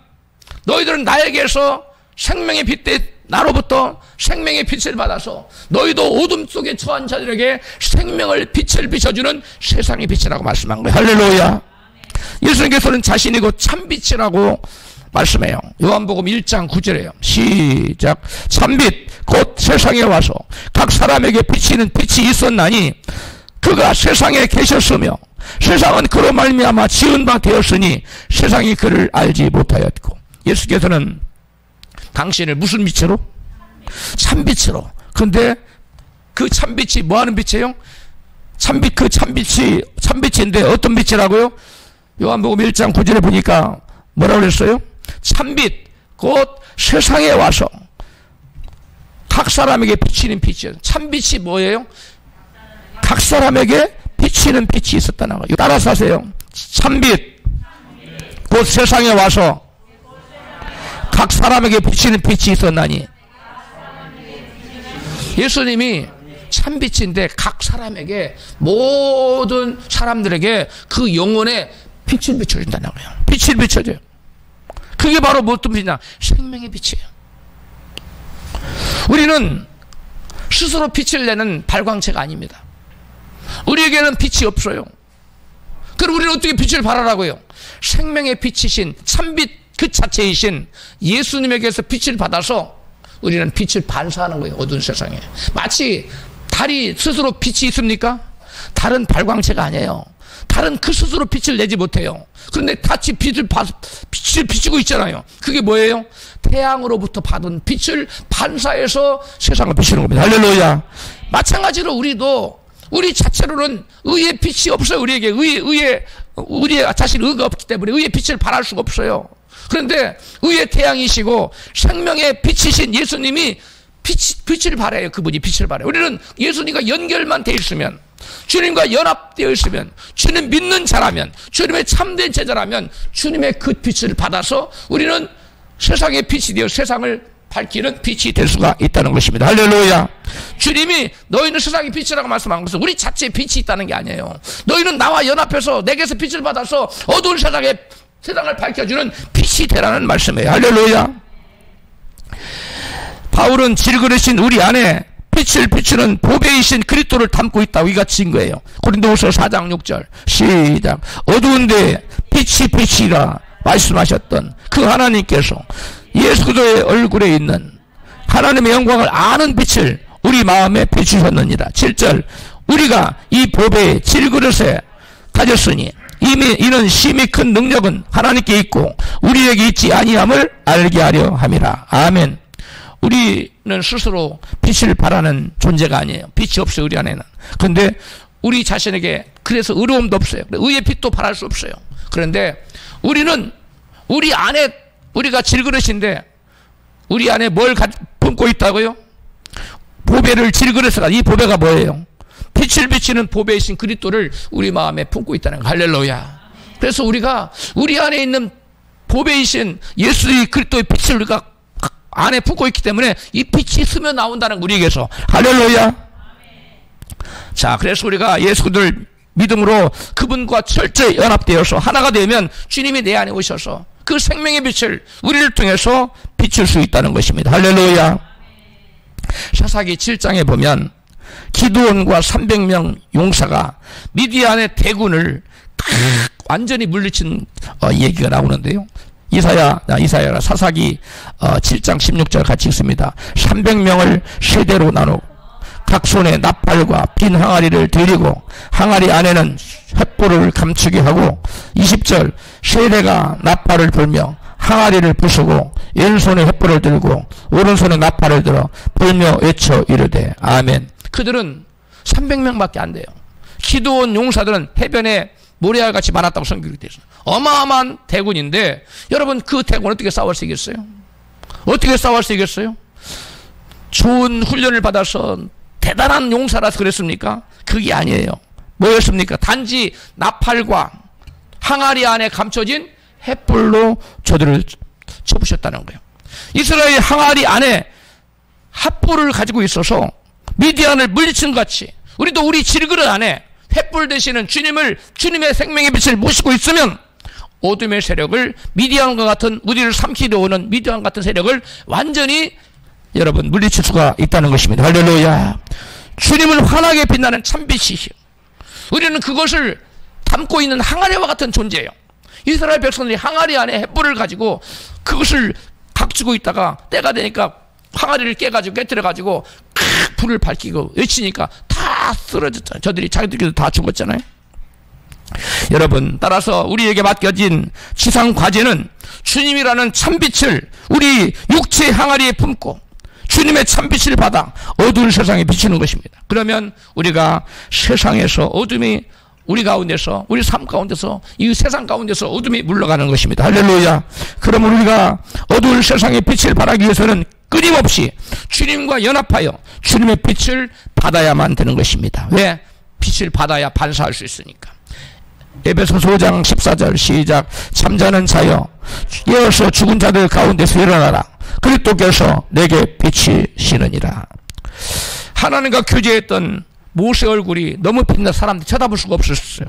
너희들은 나에게서 생명의 빛 때 나로부터 생명의 빛을 받아서 너희도 어둠 속에 처한 자들에게 생명을 빛을 비춰주는 세상의 빛이라고 말씀한 거예요. 할렐루야. 예수님께서는 자신이 곧 참빛이라고 말씀해요. 요한복음 1장 9절에요. 시작. 참빛 곧 세상에 와서 각 사람에게 비치는 빛이 있었나니 그가 세상에 계셨으며 세상은 그로 말미암아 지은 바 되었으니 세상이 그를 알지 못하였고. 예수께서는 당신을 무슨 빛으로? 참빛으로. 근데 그 참빛이 뭐하는 빛이에요? 참빛, 그 참빛인데 어떤 빛이라고요? 요한복음 1장 9절에 보니까 뭐라고 그랬어요? 참빛 곧 세상에 와서 각 사람에게 비치는 빛이에요. 참빛이 뭐예요? 각 사람에게 비치는 빛이 있었다는 거예요. 따라서 하세요. 참빛 곧 세상에 와서 각 사람에게 비치는 빛이 있었나니. 예수님이 참빛인데 각 사람에게, 모든 사람들에게 그 영혼에 빛을 비춰준다는 거예요. 빛을 비춰줘요. 그게 바로 무엇도 빛이냐? 생명의 빛이에요. 우리는 스스로 빛을 내는 발광체가 아닙니다. 우리에게는 빛이 없어요. 그럼 우리는 어떻게 빛을 발하라고요? 생명의 빛이신 참빛 그 자체이신 예수님에게서 빛을 받아서 우리는 빛을 반사하는 거예요. 어두운 세상에. 마치 달이 스스로 빛이 있습니까? 달은 발광체가 아니에요. 달은 그 스스로 빛을 내지 못해요. 그런데 같이 빛을 비추고 있잖아요. 그게 뭐예요? 태양으로부터 받은 빛을 반사해서 세상을 비추는 겁니다. 할렐루야. 마찬가지로 우리도 우리 자체로는 의의 빛이 없어요. 우리에게 우리의 자신 의가 없기 때문에 의의 빛을 발할 수가 없어요. 그런데 의의 태양이시고 생명의 빛이신 예수님이 빛을 발해요. 그분이 빛을 발해요. 우리는 예수님과 연결만 돼 있으면, 주님과 연합되어 있으면, 주님 믿는 자라면, 주님의 참된 제자라면 주님의 그 빛을 받아서 우리는 세상의 빛이 되어 세상을 밝히는 빛이 될 수가 있다는 것입니다. 할렐루야. 주님이 너희는 세상의 빛이라고 말씀한 것은 우리 자체에 빛이 있다는 게 아니에요. 너희는 나와 연합해서 내게서 빛을 받아서 어두운 세상을 밝혀주는 빛이 되라는 말씀이에요. 할렐루야. 바울은 질그릇인 우리 안에 빛을 비추는 보배이신 그리스도를 담고 있다고 이같이 증거해요. 고린도후서 4장 6절 시작. 어두운데 빛이 빛이라 말씀하셨던 그 하나님께서 예수 그리스도의 얼굴에 있는 하나님의 영광을 아는 빛을 우리 마음에 비추셨느니라. 7절. 우리가 이 보배의 질그릇에 가졌으니 이미 이는 심히 큰 능력은 하나님께 있고 우리에게 있지 아니함을 알게 하려 함이라. 아멘. 우리는 스스로 빛을 발하는 존재가 아니에요. 빛이 없어요. 우리 안에는. 그런데 우리 자신에게 그래서 의로움도 없어요. 의의 빛도 발할 수 없어요. 그런데 우리는 우리 안에, 우리가 질그릇인데 우리 안에 뭘 품고 있다고요? 보배를 질그릇에가. 이 보배가 뭐예요? 빛을 비치는 보배이신 그리스도를 우리 마음에 품고 있다는 거. 할렐루야. 그래서 우리가 우리 안에 있는 보배이신 예수의 그리스도의 빛을 우리가 안에 품고 있기 때문에 이 빛이 스며 나온다는 우리에게서. 할렐루야. 자, 그래서 우리가 예수 그리스도를 믿음으로 그분과 철저히 연합되어서 하나가 되면 주님이 내 안에 오셔서 그 생명의 빛을 우리를 통해서 비출 수 있다는 것입니다. 할렐루야. 사사기 7장에 보면 기드온과 300명 용사가 미디안의 대군을 완전히 물리친 얘기가 나오는데요. 이사야가 사사기 7장 16절 같이 읽습니다. 300명을 세대로 나누고 각 손에 나팔과 빈 항아리를 들이고 항아리 안에는 횃불을 감추게 하고 20절 세대가 나팔을 불며 항아리를 부수고 왼손에 횃불을 들고 오른손에 나팔을 들어 불며 외쳐 이르되 아멘. 그들은 300명밖에 안 돼요. 기드온 용사들은 해변에 모래알같이 많았다고 성경이 되어 있어요. 어마어마한 대군인데 여러분 그 대군 어떻게 싸울 수 있겠어요? 어떻게 싸울 수 있겠어요? 좋은 훈련을 받아서 대단한 용사라서 그랬습니까? 그게 아니에요. 뭐였습니까? 단지 나팔과 항아리 안에 감춰진 횃불로 저들을 쳐부셨다는 거예요. 이스라엘 항아리 안에 횃불을 가지고 있어서 미디안을 물리친 것 같이 우리도 우리 질그릇 안에 횃불 되시는 주님의 생명의 빛을 모시고 있으면 어둠의 세력을 미디안과 같은 우리를 삼키려 오는 미디안 같은 세력을 완전히 여러분 물리칠 수가 있다는 것입니다. 할렐루야. 주님은 환하게 빛나는 참빛이시오. 우리는 그것을 담고 있는 항아리와 같은 존재예요. 이스라엘 백성들이 항아리 안에 횃불을 가지고 그것을 각주고 있다가 때가 되니까 항아리를 깨뜨려가지고 불을 밝히고 외치니까 다 쓰러졌잖아요. 저들이 자기들끼리 다 죽었잖아요. 여러분, 따라서 우리에게 맡겨진 지상 과제는 주님이라는 참빛을 우리 육체의 항아리에 품고 주님의 참빛을 받아 어두운 세상에 비추는 것입니다. 그러면 우리가 세상에서 어둠이 우리 가운데서, 우리 삶 가운데서, 이 세상 가운데서 어둠이 물러가는 것입니다. 할렐루야. 그러면 우리가 어두운 세상의 빛을 발하기 위해서는 끊임없이 주님과 연합하여 주님의 빛을 받아야만 되는 것입니다. 왜? 빛을 받아야 반사할 수 있으니까. 에베소서 5장 14절 시작. 잠자는 자여 깨어서 죽은 자들 가운데서 일어나라. 그리스도께서 내게 비치시느니라. 하나님과 교제했던 모세 얼굴이 너무 빛나 사람들이 쳐다볼 수가 없었어요.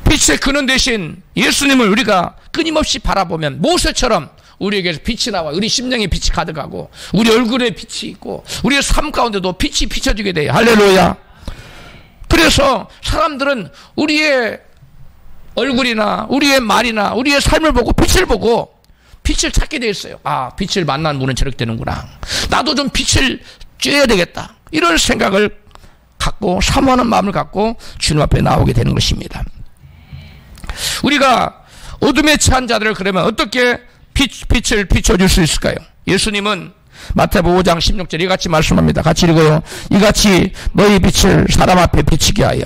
빛의 근원 대신 예수님을 우리가 끊임없이 바라보면 모세처럼 우리에게서 빛이 나와 우리 심령에 빛이 가득하고 우리 얼굴에 빛이 있고 우리의 삶 가운데도 빛이 비춰지게 돼요. 할렐루야. 그래서 사람들은 우리의 얼굴이나 우리의 말이나 우리의 삶을 보고 빛을 보고 빛을 찾게 되어 있어요. 아, 빛을 만난 분은 저렇게 되는구나. 나도 좀 빛을 쬐야 되겠다. 이런 생각을 갖고 사모하는 마음을 갖고 주님 앞에 나오게 되는 것입니다. 우리가 어둠에 처한 자들을 그러면 어떻게 빛을 비춰줄 수 있을까요? 예수님은 마태복음 5장 16절 이같이 말씀합니다. 같이 읽어요. 이같이 너희 빛을 사람 앞에 비치게 하여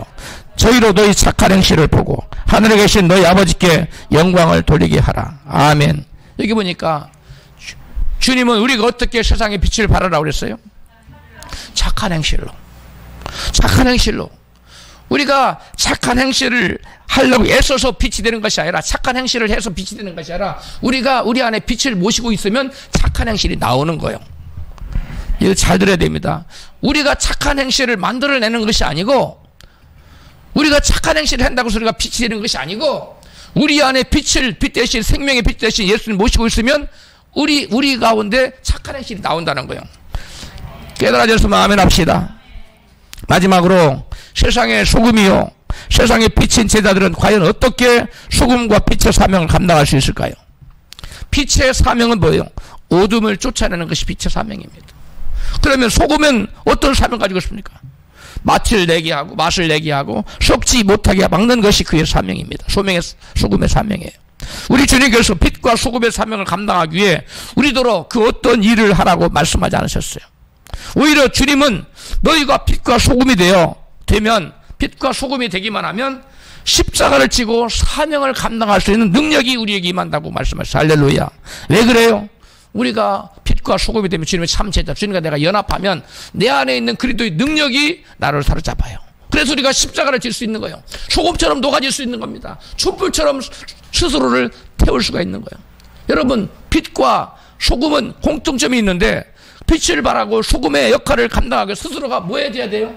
저희로 너희 착한 행실을 보고 하늘에 계신 너희 아버지께 영광을 돌리게 하라. 아멘. 여기 보니까 주님은 우리가 어떻게 세상에 빛을 발하라고 그랬어요? 착한 행실로. 착한 행실로. 우리가 착한 행실을 하려고 애써서 빛이 되는 것이 아니라 착한 행실을 해서 빛이 되는 것이 아니라 우리가 우리 안에 빛을 모시고 있으면 착한 행실이 나오는 거예요. 이거 잘 들어야 됩니다. 우리가 착한 행실을 만들어내는 것이 아니고 우리가 착한 행실을 한다고 해서 우리가 빛이 되는 것이 아니고 우리 안에 빛을 빛 대신 생명의 빛 대신 예수를 모시고 있으면 우리 가운데 착한 행실이 나온다는 거예요. 깨달아져서 아멘 합시다. 마지막으로 세상의 소금이요 세상의 빛인 제자들은 과연 어떻게 소금과 빛의 사명을 감당할 수 있을까요? 빛의 사명은 뭐예요? 어둠을 쫓아내는 것이 빛의 사명입니다. 그러면 소금은 어떤 사명 가지고 있습니까? 맛을 내게 하고 맛을 내게 하고 썩지 못하게 막는 것이 그의 사명입니다. 소금의 사명이에요. 우리 주님께서 빛과 소금의 사명을 감당하기 위해 우리더러 그 어떤 일을 하라고 말씀하지 않으셨어요. 오히려 주님은 너희가 빛과 소금이 되면 빛과 소금이 되기만 하면 십자가를 지고 사명을 감당할 수 있는 능력이 우리에게 임한다고 말씀하셨어요. 할렐루야. 왜 그래요? 우리가 빛과 소금이 되면 주님의 참 제자, 주님과 내가 연합하면 내 안에 있는 그리스도의 능력이 나를 사로잡아요. 그래서 우리가 십자가를 질 수 있는 거예요. 소금처럼 녹아질 수 있는 겁니다. 촛불처럼 스스로를 태울 수가 있는 거예요. 여러분, 빛과 소금은 공통점이 있는데 빛을 발하고 소금의 역할을 감당하게 스스로가 뭐 해야 돼요?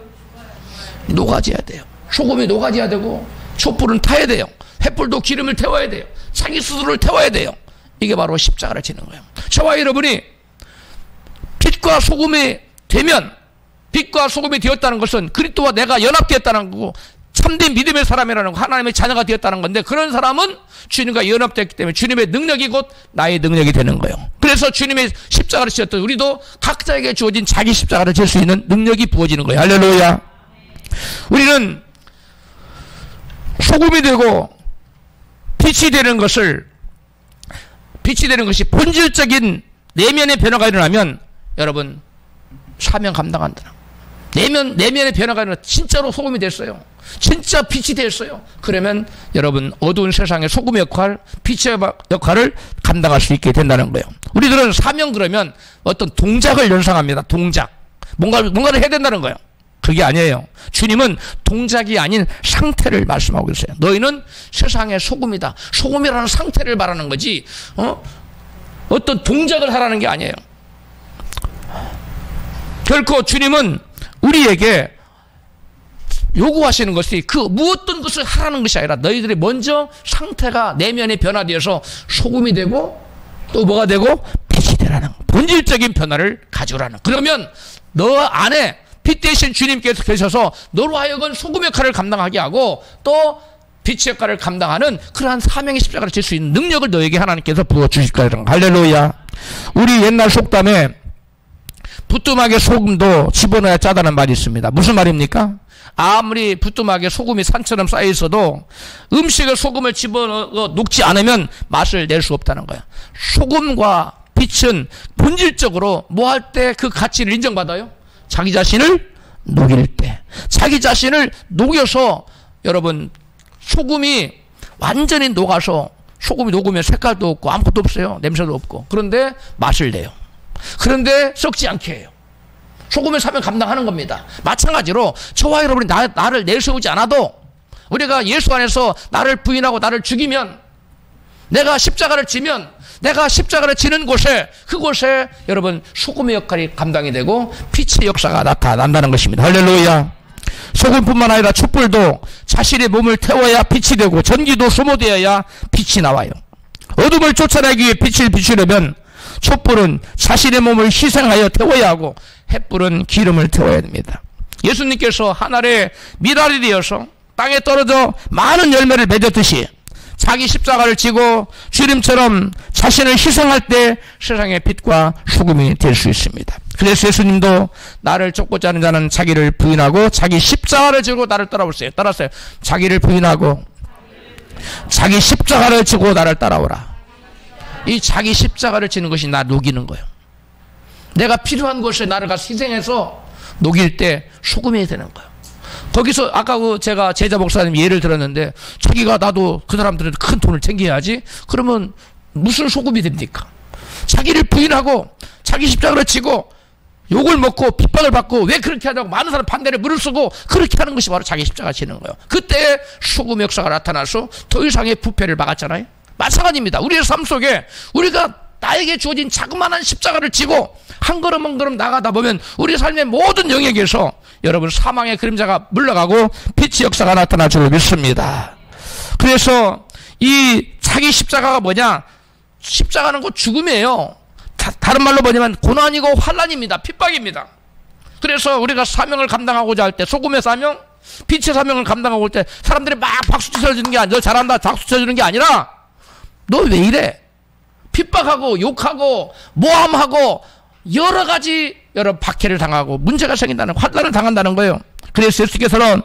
녹아져야 돼요. 소금이 녹아져야 되고 촛불은 타야 돼요. 횃불도 기름을 태워야 돼요. 자기 스스로를 태워야 돼요. 이게 바로 십자가를 지는 거예요. 저와 여러분이 빛과 소금이 되면 빛과 소금이 되었다는 것은 그리스도와 내가 연합되었다는 거고 참된 믿음의 사람이라는 거, 하나님의 자녀가 되었다는 건데 그런 사람은 주님과 연합됐기 때문에 주님의 능력이 곧 나의 능력이 되는 거예요. 그래서 주님의 십자가를 지었던 우리도 각자에게 주어진 자기 십자가를 질 수 있는 능력이 부어지는 거예요. 할렐루야. 우리는 소금이 되고 빛이 되는 것이 본질적인 내면의 변화가 일어나면 여러분 사명 감당한다. 내면의 변화가 일어나 진짜로 소금이 됐어요. 진짜 빛이 됐어요. 그러면 여러분 어두운 세상의 소금의 역할, 빛의 역할을 감당할 수 있게 된다는 거예요. 우리들은 사명 그러면 어떤 동작을 연상합니다. 동작. 뭔가를 해야 된다는 거예요. 그게 아니에요. 주님은 동작이 아닌 상태를 말씀하고 있어요. 너희는 세상의 소금이다. 소금이라는 상태를 말하는 거지 어떤 동작을 하라는 게 아니에요. 결코 주님은 우리에게 요구하시는 것이 그 무엇든 것을 하라는 것이 아니라 너희들이 먼저 상태가 내면의 변화되어서 소금이 되고 또 뭐가 되고 빛이 되라는 본질적인 변화를 가져오라는. 그러면 너 안에 빛 대신 주님께서 계셔서 너로 하여금 소금 역할을 감당하게 하고 또 빛의 역할을 감당하는 그러한 사명의 십자가를 질 수 있는 능력을 너에게 하나님께서 부어주실 거예요. 할렐루야. 우리 옛날 속담에 부뚜막에 소금도 집어넣어야 짜다는 말이 있습니다. 무슨 말입니까? 아무리 부뚜막에 소금이 산처럼 쌓여 있어도 음식에 소금을 집어넣어 녹지 않으면 맛을 낼 수 없다는 거야. 소금과 빛은 본질적으로 뭐 할 때 그 가치를 인정받아요? 자기 자신을 녹일 때. 자기 자신을 녹여서 여러분 소금이 완전히 녹아서 소금이 녹으면 색깔도 없고 아무것도 없어요. 냄새도 없고. 그런데 맛을 내요. 그런데 썩지 않게 해요. 소금의 사명 감당하는 겁니다. 마찬가지로 저와 여러분이 나를 내세우지 않아도 우리가 예수 안에서 나를 부인하고 나를 죽이면 내가 십자가를 지면 내가 십자가를 지는 곳에 그곳에 여러분 소금의 역할이 감당이 되고 빛의 역사가 나타난다는 것입니다. 할렐루야. 소금뿐만 아니라 촛불도 자신의 몸을 태워야 빛이 되고 전기도 소모되어야 빛이 나와요. 어둠을 쫓아내기 위해 빛을 비추려면 촛불은 자신의 몸을 희생하여 태워야 하고 횃불은 기름을 태워야 됩니다. 예수님께서 하늘의 미랄이 되어서 땅에 떨어져 많은 열매를 맺었듯이 자기 십자가를 지고 주님처럼 자신을 희생할 때 세상의 빛과 소금이 될 수 있습니다. 그래서 예수님도 나를 쫓고자 하는 자는 자기를 부인하고 자기 십자가를 지고 나를 따라오세요. 따라서요. 자기를 부인하고 자기 십자가를 지고 나를 따라오라. 이 자기 십자가를 지는 것이 나 녹이는 거예요. 내가 필요한 곳에 나를 가서 희생해서 녹일 때 소금이 되는 거예요. 거기서 아까 제가 제자 목사님 예를 들었는데 자기가 나도 그 사람들은 큰 돈을 챙겨야지. 그러면 무슨 소금이 됩니까? 자기를 부인하고 자기 십자가를 지고 욕을 먹고 핍박을 받고 왜 그렇게 하냐고 많은 사람 반대를 무릅쓰고 그렇게 하는 것이 바로 자기 십자가 지는 거예요. 그때 소금 역사가 나타나서 더 이상의 부패를 막았잖아요. 마찬가지입니다. 우리의 삶 속에 우리가 나에게 주어진 자그마한 십자가를 지고 한 걸음 한 걸음 나가다 보면 우리 삶의 모든 영역에서 여러분 사망의 그림자가 물러가고 빛의 역사가 나타날 줄 믿습니다. 그래서 이 자기 십자가가 뭐냐? 십자가는 곧 죽음이에요. 다른 말로 뭐냐면 고난이고 환난입니다. 핍박입니다. 그래서 우리가 사명을 감당하고자 할 때 소금의 사명, 빛의 사명을 감당하고 올 때 사람들이 막 박수 쳐주는 게 아니라 너 잘한다 박수 쳐주는 게 아니라 너 왜 이래? 핍박하고 욕하고 모함하고 여러 가지 여러 박해를 당하고 문제가 생긴다는 환난을 당한다는 거예요. 그래서 예수께서는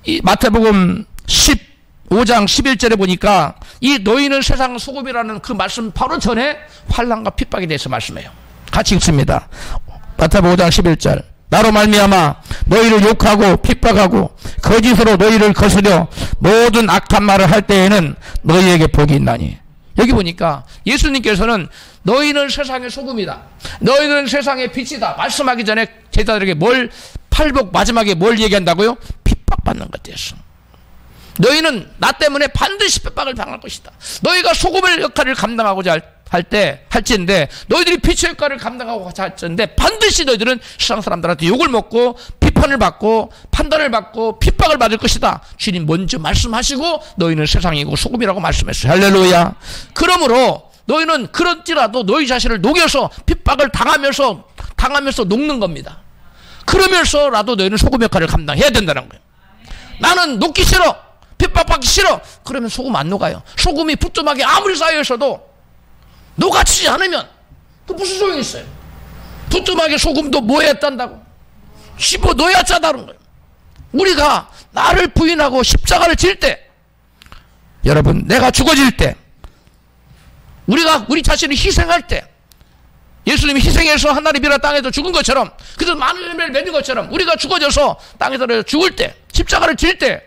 이 마태복음 15장 11절에 보니까 이 너희는 세상 소금이라는 그 말씀 바로 전에 환난과 핍박에 대해서 말씀해요. 같이 읽습니다. 마태복음 5장 11절. 나로 말미암아 너희를 욕하고 핍박하고 거짓으로 너희를 거스려 모든 악한 말을 할 때에는 너희에게 복이 있나니. 여기 보니까 예수님께서는 너희는 세상의 소금이다. 너희는 세상의 빛이다. 말씀하기 전에 제자들에게 팔복 마지막에 뭘 얘기한다고요? 핍박받는 것 됐어. 너희는 나 때문에 반드시 핍박을 당할 것이다. 너희가 소금의 역할을 감당하고자 할지인데 너희들이 빛의 역할을 감당하고자 할지인데 반드시 너희들은 세상 사람들한테 욕을 먹고 비판을 받고 판단을 받고 핍박을 받을 것이다. 주님 먼저 말씀하시고 너희는 세상이고 소금이라고 말씀했어요. 할렐루야. 그러므로 너희는 그런지라도 너희 자신을 녹여서 핍박을 당하면서 녹는 겁니다. 그러면서라도 너희는 소금 역할을 감당해야 된다는 거예요. 나는 녹기 싫어. 핍박받기 싫어. 그러면 소금 안 녹아요. 소금이 부뚜막에 아무리 쌓여 있어도 녹아치지 않으면 그 무슨 소용이 있어요? 부뚜막에 소금도 뭐 했단다고? 씹어 넣어야 짜다는 거예요. 우리가 나를 부인하고 십자가를 질 때, 여러분 내가 죽어질 때, 우리가 우리 자신을 희생할 때, 예수님이 희생해서 하늘의 비라 땅에서 죽은 것처럼, 그래서 많은 열매를 맺는 것처럼 우리가 죽어져서 땅에서 죽을 때, 십자가를 질 때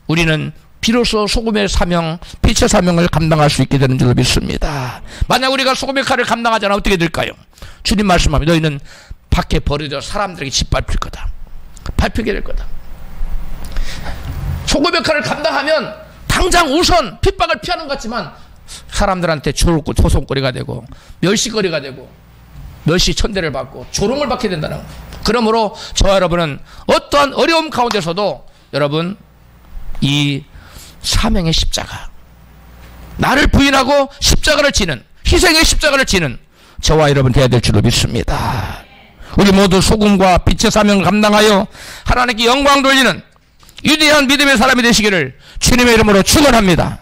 우리는 비로소 소금의 사명, 빛의 사명을 감당할 수 있게 되는 줄 믿습니다. 만약 우리가 소금의 역할을 감당하지 않으면 어떻게 될까요? 주님 말씀합니다. 너희는 밖에 버려져 사람들에게 짓밟힐 거다. 밟히게 될 거다. 소금의 역할을 감당하면 당장 우선 핍박을 피하는 것 같지만 사람들한테 조롱거리가 되고 멸시거리가 되고 멸시천대를 받고 조롱을 받게 된다는 거예요. 그러므로 저와 여러분은 어떠한 어려움 가운데서도 여러분 이 사명의 십자가, 나를 부인하고 십자가를 지는, 희생의 십자가를 지는 저와 여러분 되어야 될 줄로 믿습니다. 우리 모두 소금과 빛의 사명을 감당하여 하나님께 영광 돌리는 위대한 믿음의 사람이 되시기를 주님의 이름으로 축원합니다.